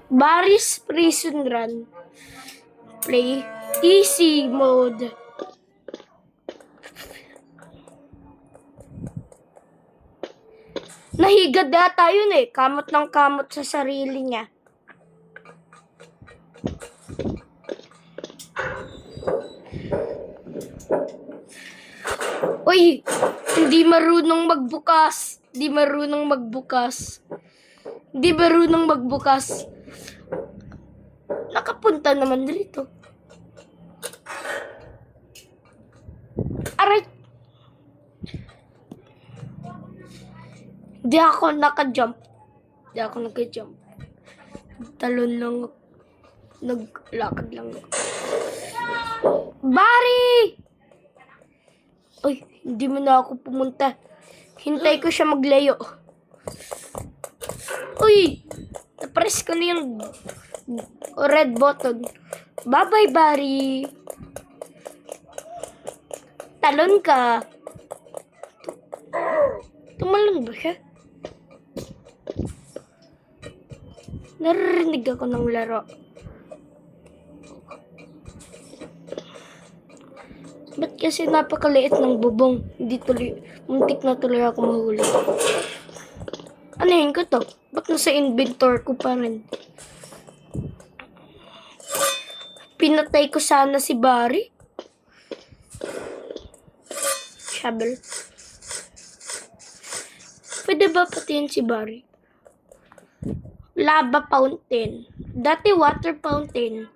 Barry's Prison Run. Play easy mode. Nahigad data yun eh. Kamot ng kamot sa sarili niya. Uy, hindi marunong magbukas. Hindi marunong magbukas. Hindi marunong magbukas. Nakapunta naman dito. Aray. Hindi ako naka-jump. Hindi ako naka-jump. Talon lang. Naglakad lang. Barry! Uy, hindi mo na ako pumunta. Hintay ko siya maglayo. Uy! Napress ko na yung red button. Bye-bye, Barry. Talon ka. Tumalon ba siya? Naririnig ako ng laro. Ba't kasi napakaliit ng bubong? Hindi tuloy, muntik na tuloy ako mahuli. Anahin ko to? Ba't nasa inventor ko pa rin? Pinatay ko sana si Barry. Shovel. Pwede ba patiin si Barry? Lava fountain. Dati water fountain.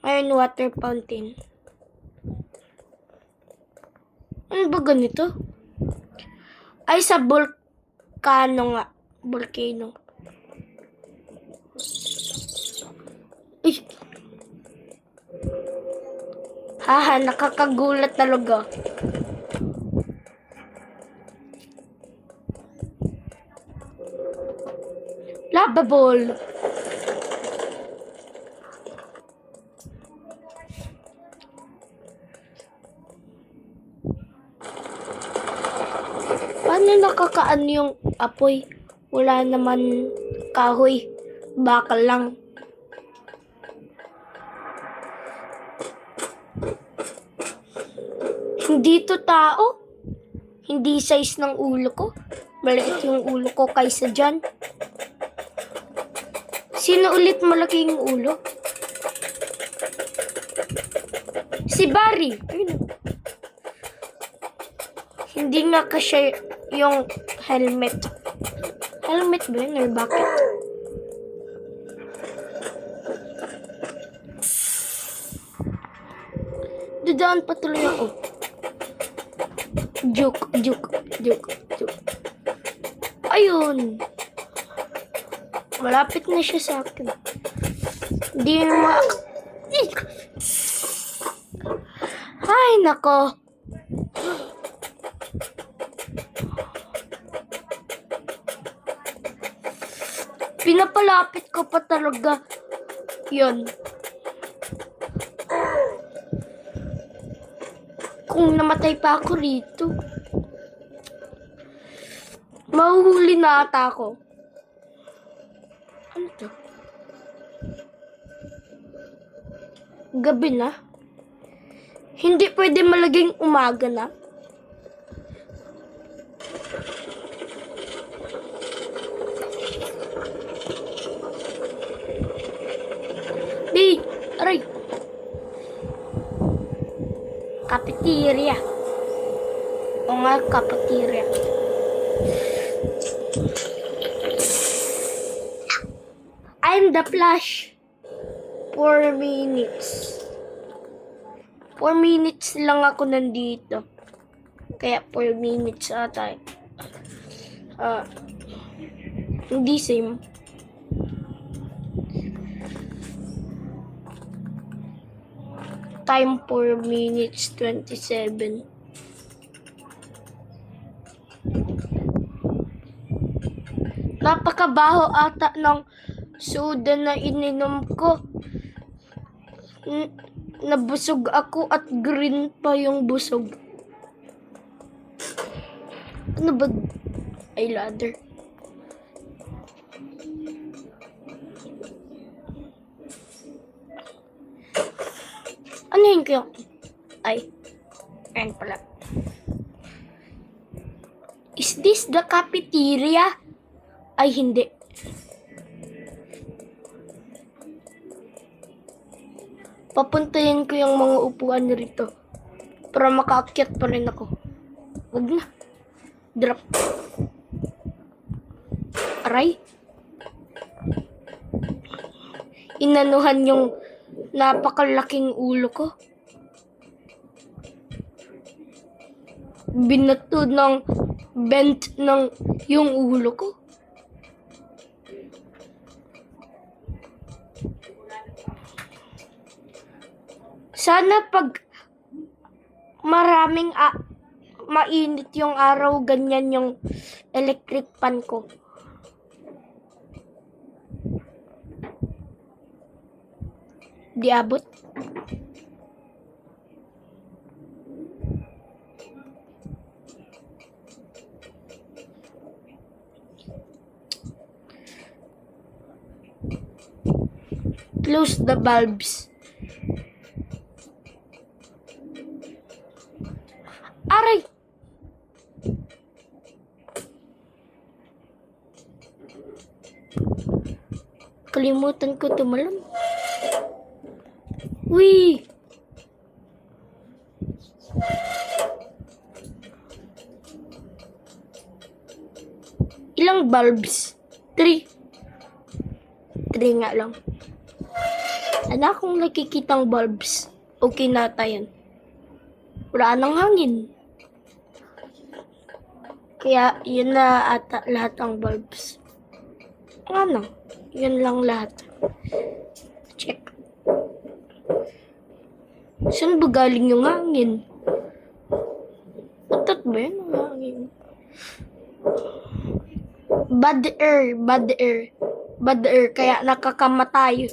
Ngayon water fountain. Ano ba ganito? Ay, sa volcano nga. Volcano. Uy. Haha, nakakagulat talaga. Lava ball. Paano nakakaan yung apoy? Wala naman kahoy. Bakal lang. Hindi to tao. Hindi size ng ulo ko. Maliit yung ulo ko kaysa dyan. Sino ulit malaki yung ulo? Si Barry. Ayun. Hindi nga kasi yung helmet. Helmet ba yun or bakit? Dadaan pa tuloy ako. Joke. Ayun. Malapit na siya sa akin. Hindi ma... Ay, nako. Pinapalapit ko pa talaga. Yun. Kung namatay pa ako rito, mahuhuli na ata ako. Ano to? Gabi na? Hindi pwede malaging umaga na? Di! Aray! Cafeteria. O nga, cafeteria. I'm the Flash. 4 minutes. 4 minutes lang ako nandito. Kaya 4 minutes ata. Hindi same. Time 4 minutes 27. Napakabaho ata ng soda na ininom ko. Nabusog ako at green pa yung busog. Ano ba? Ay, ladder. Ano yun kaya? Ay, ayan pala. Is this the cafeteria? Ay, hindi. Papuntayin ko yung mga upuan rito para makaakyat pa rin ako. Huwag na. Drop. Aray. Inanuhan yung napakalaking ulo ko. Binato ng bent ng yung ulo ko. Sana pag maraming mainit yung araw, ganyan yung electric fan ko. Di abot. Close the bulbs. Aray! Kalimutan ko tumalon. Uy! Ilang bulbs? 3. 3 nga lang. Ano akong nakikitang bulbs? Okay na tayo. Wala nang hangin. Kaya yun na ata lahat ang bulbs. Ano? Yun lang lahat. Check. Saan ba galing yung hangin? Utot ba yun ang hangin? Bad air, bad air. Bad air, kaya nakakamatay.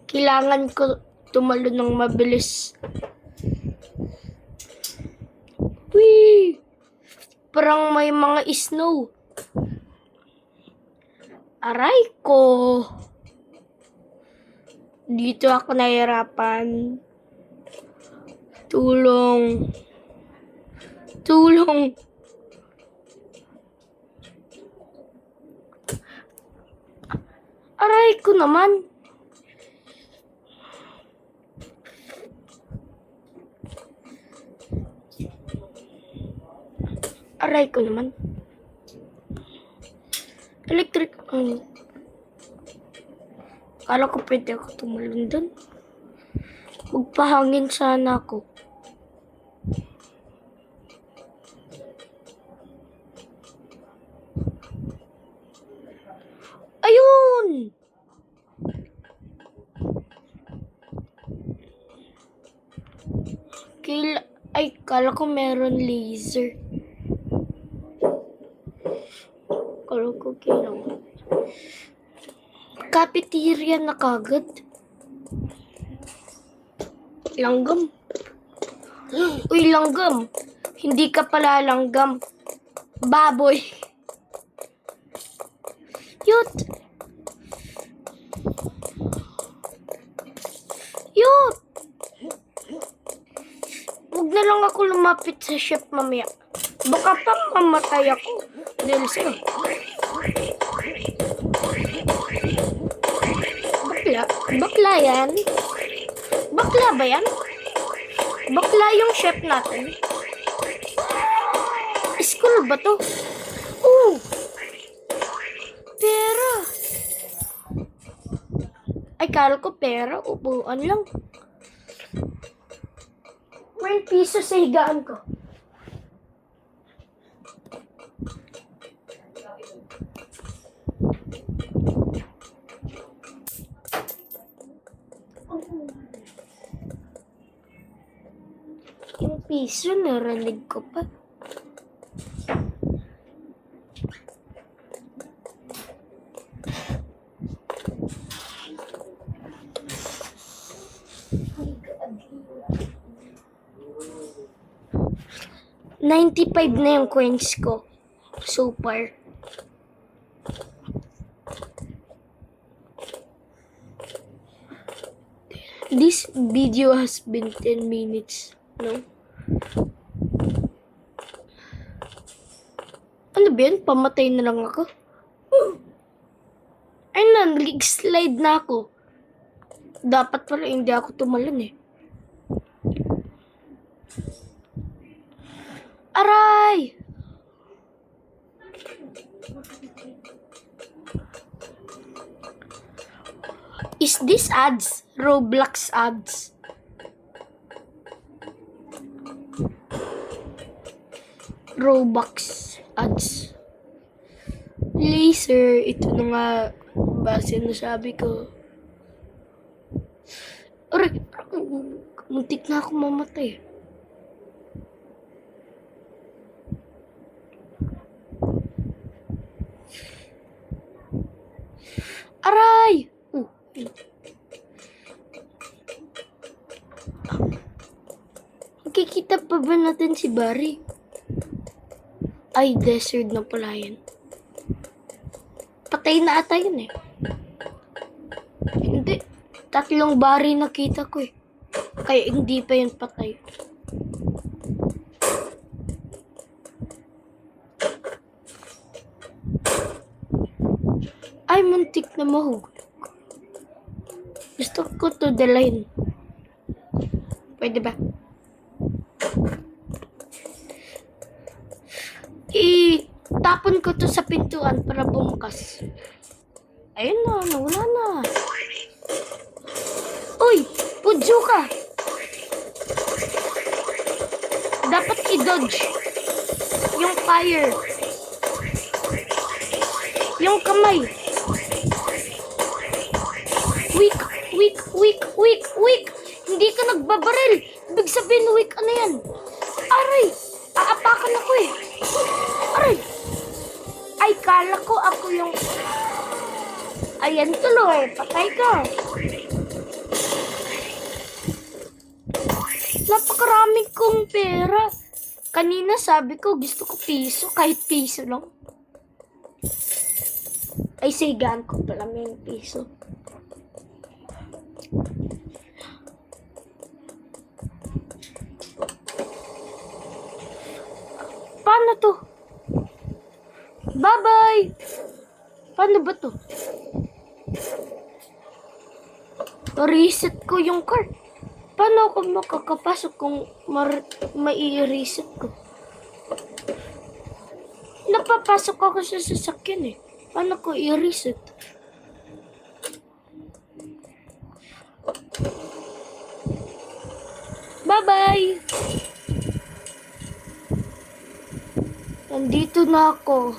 Kailangan ko tumalon ng mabilis. Whee! Parang may mga snow. Aray ko. Dito ako nahihirapan. Tulong. Tulong. Aray ko naman. Aray ko naman. Electric. Kala ko pwede ako tumalon dun. Magpahangin sana ako. Ayun! Kala ko meron laser. Kala ko kailangan. Cafeteria na kagad. Langgam. Uy, langgam. Hindi ka pala langgam. Baboy. Yut. Yut. Huwag na lang ako lumapit sa chef mamaya. Baka pa mamatay ako. Dahil sa'yo. Bakla? Bakla yan? Bakla ba yan? Bakla yung chef natin. School ba to? Oh! Pera! Ay, kala ko pera. Upuan lang. 1 piso sa higaan ko. Yung piso, narinig ko pa. $95 na yung coins ko. So far. This video has been 10 minutes. No? Ano ba yan? Pamatay na lang ako? Ay na, nag-slide na ako. Dapat pala hindi ako tumalon eh. Aray! Is this ads? Roblox ads? Robux ads. Laser, ito na nga base na sabi ko. Aray, muntik na ako mamatay. Aray! Makikita pa ba natin si Barry? Ay, desert na pala yun. Patay na ata yun eh. Hindi. 3 Barry nakita ko eh. Kaya hindi pa yun patay. Ay, muntik na mahugog. Gusto ko to the line. Pwede ba? Tapon ko to sa pintuan para bumukas. Ayun na, nawala na. Uy, pudyo ka. Dapat i-dodge yung fire. Yung kamay. Weak, weak, weak, weak, weak. Hindi ka nagbabaril. Ibig sabihin, weak, ano yan? Aray, aapakan ako eh. Aray. Ay, kala ko ako yung... Ayan tuloy, patay ka. Napakaraming kong pera. Kanina sabi ko gusto ko piso, kahit piso lang. Ay, sigaan ko pala may piso. Paano to? Bye-bye! Paano ba to? Reset ko yung card. Paano ako makakapasok kung mai-reset ko? Napapasok ako sa sasakyan eh. Paano ko i-reset? Bye-bye! Nandito na ako.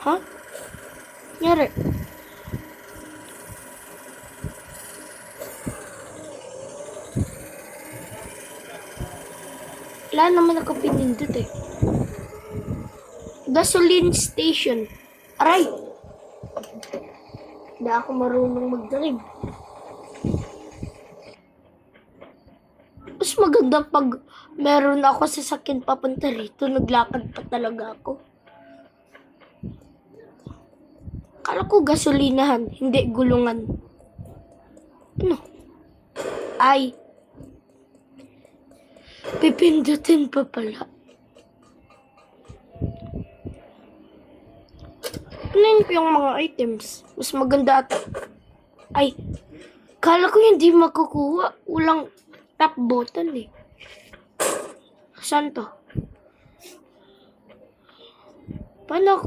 Ha? Nyari. Wala naman ako pinindot eh. Gasoline station. Aray! Hindi ako marunong magdrive. Mas maganda pag meron ako sasakyan papunta rito. Naglakad pa talaga ako. Kala ko gasolinahan, hindi gulungan. Ano? Ay. Pipindutin pa pala. Ano yung mga items? Mas maganda at... Ay. Kala ko hindi makukuha. Walang top button eh. Saan to? Paano?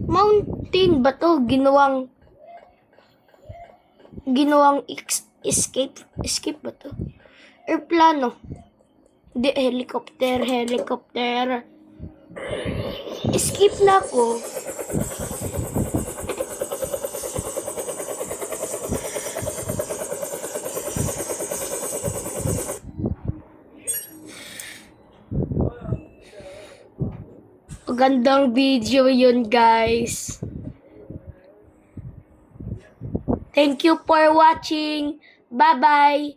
Mountain ba to? Ginawang escape? Escape ba to? Airplano. Hindi, helicopter. Escape na ako. Magandang video yun, guys. Thank you for watching. Bye-bye.